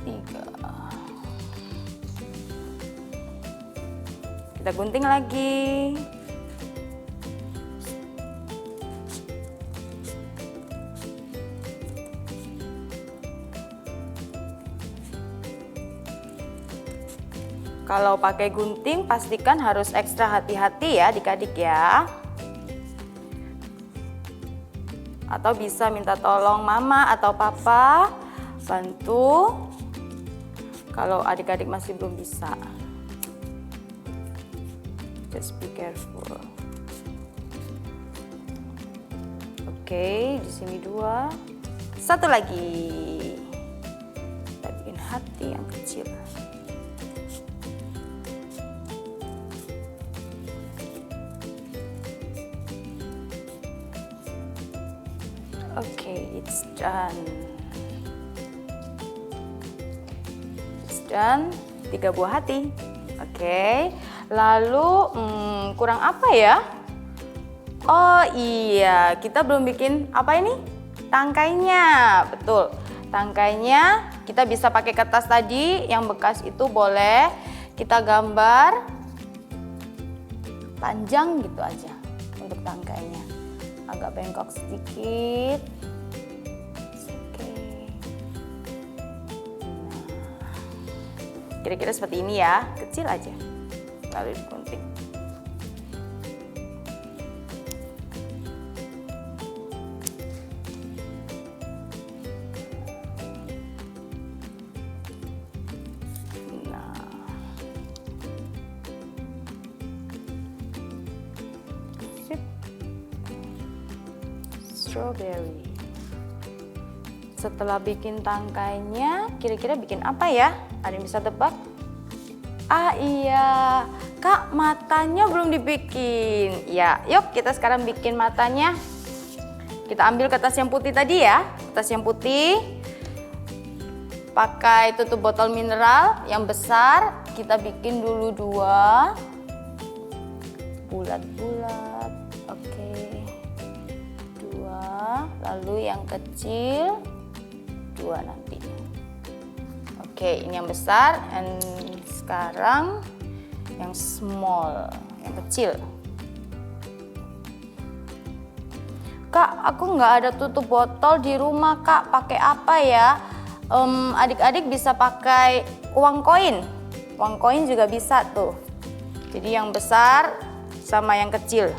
3. Kita gunting lagi. Kalau pakai gunting pastikan harus ekstra hati-hati ya adik-adik ya. Atau bisa minta tolong mama atau papa bantu kalau adik-adik masih belum bisa. Just be careful. Oke, di sini 2. 1 lagi. Kita bikin hati yang kecil. Oke, it's done. It's done. 3 buah hati. Oke. Lalu kurang apa ya? Oh iya, kita belum bikin apa ini? Tangkainya. Betul. Tangkainya kita bisa pakai kertas tadi yang bekas itu boleh kita gambar panjang gitu aja untuk tangkainya. Agak bengkok sedikit. Oke. Nah, kira-kira seperti ini ya, kecil aja. Lalu digunting. Nah. Sip. Strawberry. Setelah bikin tangkainya, kira-kira bikin apa ya? Ada yang bisa tebak? Ah iya, Kak, matanya belum dibikin. Ya, yuk kita sekarang bikin matanya. Kita ambil kertas yang putih tadi ya, kertas yang putih. Pakai tutup botol mineral yang besar, kita bikin dulu 2 bulat-bulat. Oke. 2, lalu yang kecil 2 nanti. Oke, ini yang besar, dan sekarang yang small, yang kecil. Kak, aku nggak ada tutup botol di rumah, Kak. Pakai apa ya? Adik-adik bisa pakai uang koin. Uang koin juga bisa tuh. Jadi yang besar sama yang kecil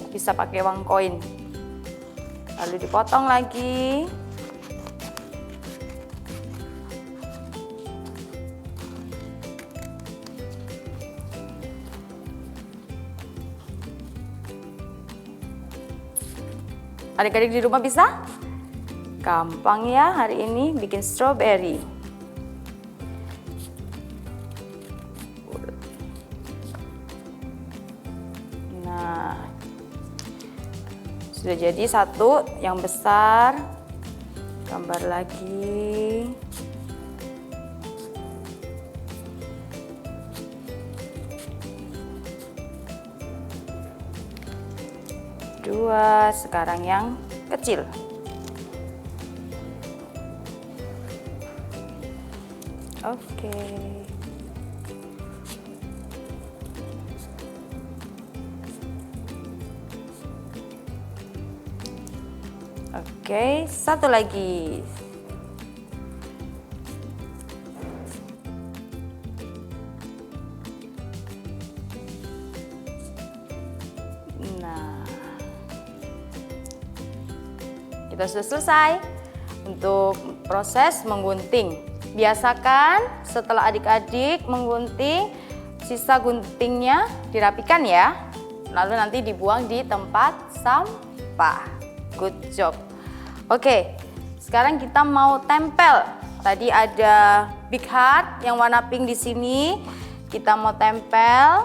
bisa pakai uang koin. Lalu dipotong lagi. Adik-adik di rumah bisa? Gampang ya hari ini bikin strawberry. Nah, sudah jadi 1 yang besar. Gambar lagi. Dua, sekarang yang kecil. Oke. Oke, 1 lagi. Nah, kita sudah selesai untuk proses menggunting. biasakan setelah adik-adik menggunting, sisa guntingnya dirapikan ya. Lalu nanti dibuang di tempat sampah. Good job. Oke, sekarang kita mau tempel. Tadi ada big heart yang warna pink di sini. Kita mau tempel.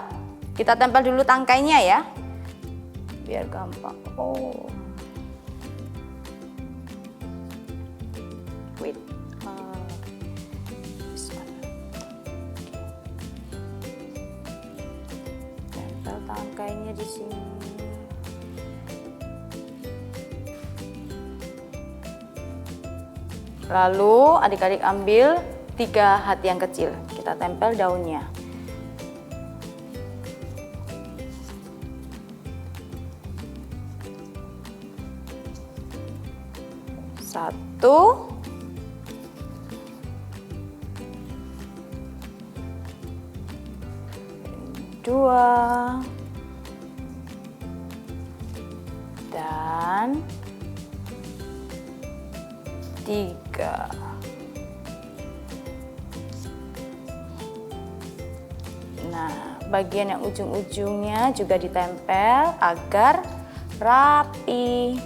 Kita tempel dulu tangkainya ya. Biar gampang. Oh. Wait. This one. Tempel tangkainya di sini. Lalu adik-adik ambil 3 hati yang kecil. Kita tempel daunnya. Satu. Dua. Dan 3. Nah, bagian yang ujung-ujungnya juga ditempel agar rapi.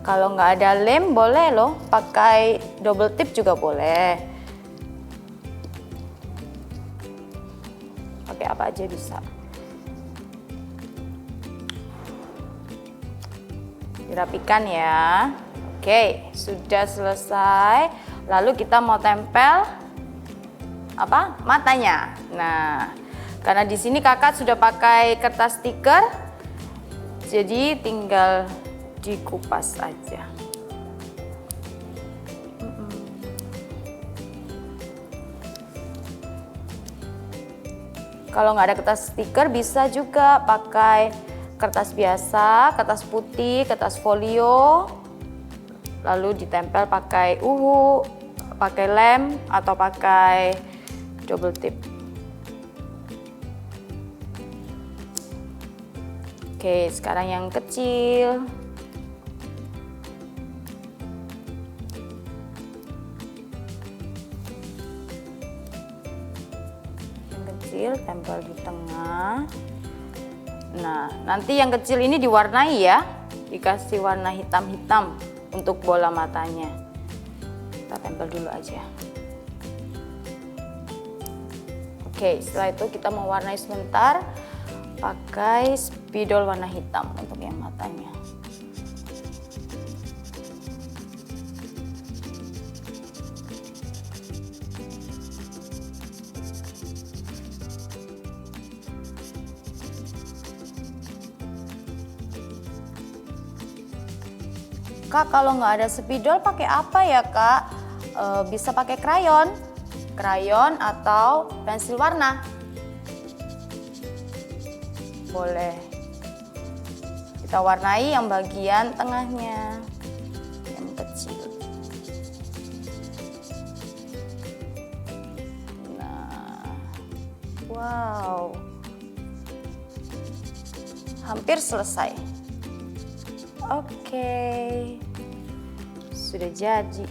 Kalau nggak ada lem boleh loh, pakai double tip juga boleh. Pakai apa aja bisa. Dirapikan ya. Oke, sudah selesai. Lalu kita mau tempel apa? Matanya. Nah, karena di sini kakak sudah pakai kertas stiker, jadi tinggal dikupas aja. Kalau nggak ada kertas stiker bisa juga pakai kertas biasa, kertas putih, kertas folio, lalu ditempel pakai uhu, pakai lem atau pakai double tip. Oke, sekarang yang kecil. Yang kecil tempel di tengah. Nah, nanti yang kecil ini diwarnai ya. Dikasih warna hitam-hitam untuk bola matanya. Kita tempel dulu aja. Oke, setelah itu kita mewarnai sebentar pakai spidol warna hitam untuk yang matanya. Kak, kalau nggak ada spidol pakai apa ya kak? Bisa pakai krayon atau pensil warna. Boleh. Kita warnai yang bagian tengahnya, yang kecil. Nah, wow, hampir selesai. Oke, sudah jadi.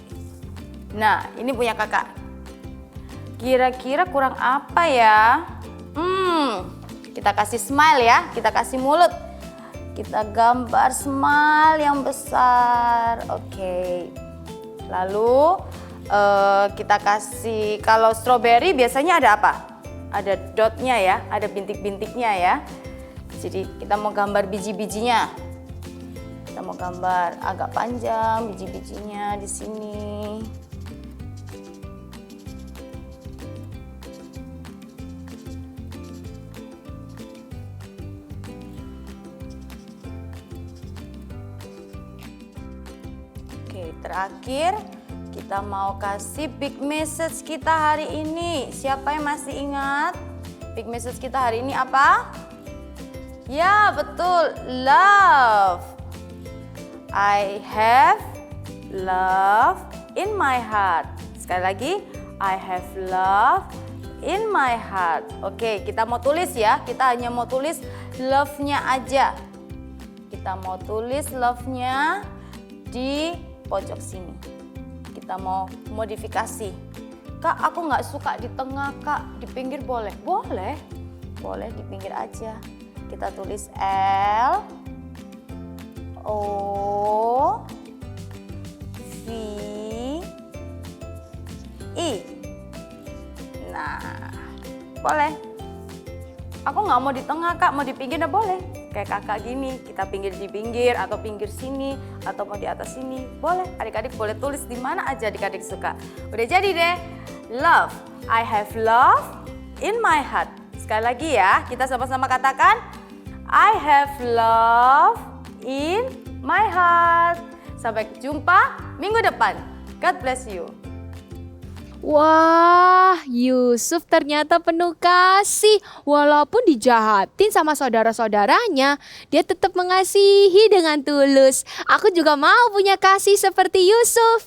Nah, ini punya kakak. Kira-kira kurang apa ya? Kita kasih smile ya, kita kasih mulut. Kita gambar smile yang besar. Oke. Lalu kita kasih, kalau strawberry biasanya ada apa? Ada dotnya ya, ada bintik-bintiknya ya. Jadi kita mau gambar biji-bijinya. Kita mau gambar agak panjang biji-bijinya di sini. Oke, terakhir kita mau kasih big message kita hari ini. Siapa yang masih ingat? Big message kita hari ini apa? Ya, betul, love. I have love in my heart. Sekali lagi, I have love in my heart. Oke, kita mau tulis ya. Kita hanya mau tulis love-nya aja. Kita mau tulis love-nya di pojok sini. Kita mau modifikasi. Kak, aku nggak suka di tengah, Kak. Di pinggir boleh? Boleh. Boleh di pinggir aja. Kita tulis L, O, V, I. Nah, boleh. Aku nggak mau di tengah, Kak. Mau di pinggir, nah boleh. Kayak kakak gini, kita pinggir di pinggir atau pinggir sini atau mau di atas sini, boleh. Adik-adik boleh tulis di mana aja adik-adik suka. Udah jadi deh. Love, I have love in my heart. Sekali lagi ya, kita sama-sama katakan I have love in my heart. Sampai jumpa minggu depan. God bless you. Wah, Yusuf ternyata penuh kasih. Walaupun dijahatin sama saudara-saudaranya, dia tetap mengasihi dengan tulus. Aku juga mau punya kasih seperti Yusuf.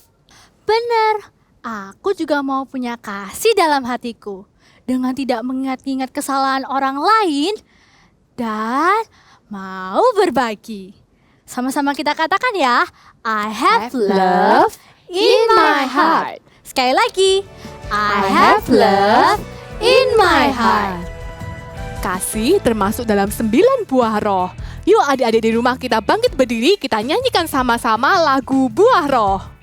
Bener, aku juga mau punya kasih dalam hatiku. Dengan tidak mengingat-ingat kesalahan orang lain dan mau berbagi. Sama-sama kita katakan ya, I have love in my heart. Sekali lagi, I have love in my heart. Kasih termasuk dalam 9 buah roh. Yuk adik-adik di rumah kita bangkit berdiri, kita nyanyikan sama-sama lagu Buah Roh.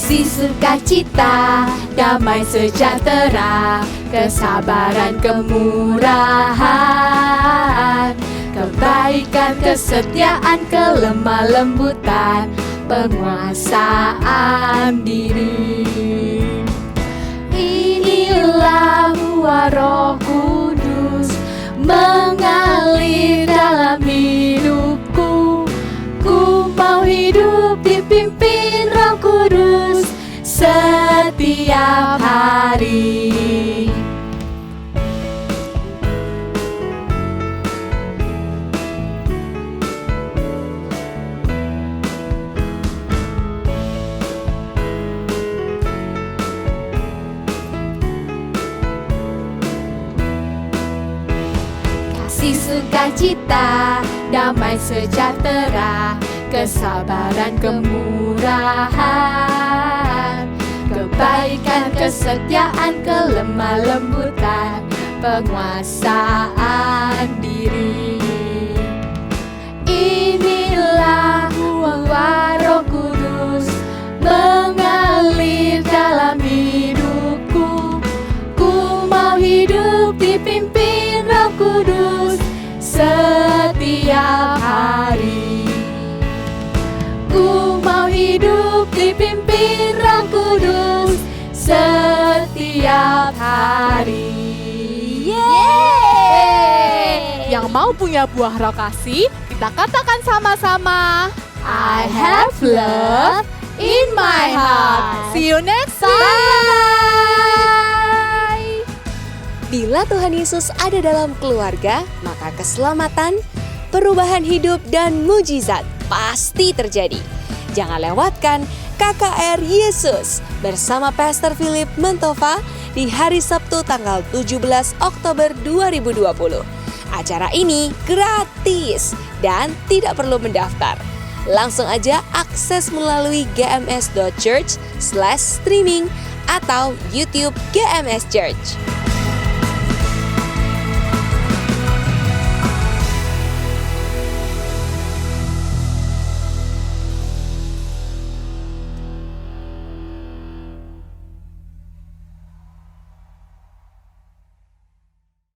Kasih, sukacita, damai sejahtera, kesabaran, kemurahan, kebaikan, kesetiaan, kelemah lembutan, penguasaan diri. Inilah buah Roh Kudus mengalir dalam hidupku. Ku mau hidup dipimpin Roh Kudus setiap hari. Kasih, sukacita, damai sejahtera, kesabaran, kemurahan, kebaikan, kesetiaan, kelemah lembutan, penguasaan diri. Inilah buah Roh Kudus mengalir dalam hidupku. Ku mau hidup dipimpin Roh Kudus setiap hari. Ku mau hidup dipimpin Roh Kudus setiap hari. Yeay! Yang mau punya buah roh kasih, kita katakan sama-sama, I have love in my heart. See you next time. Bye. Bila Tuhan Yesus ada dalam keluarga, maka keselamatan, perubahan hidup, dan mujizat pasti terjadi. Jangan lewatkan KKR Yesus bersama Pastor Philip Mentova di hari Sabtu tanggal 17 Oktober 2020. Acara ini gratis dan tidak perlu mendaftar. Langsung aja akses melalui gms.church/streaming atau YouTube GMS Church.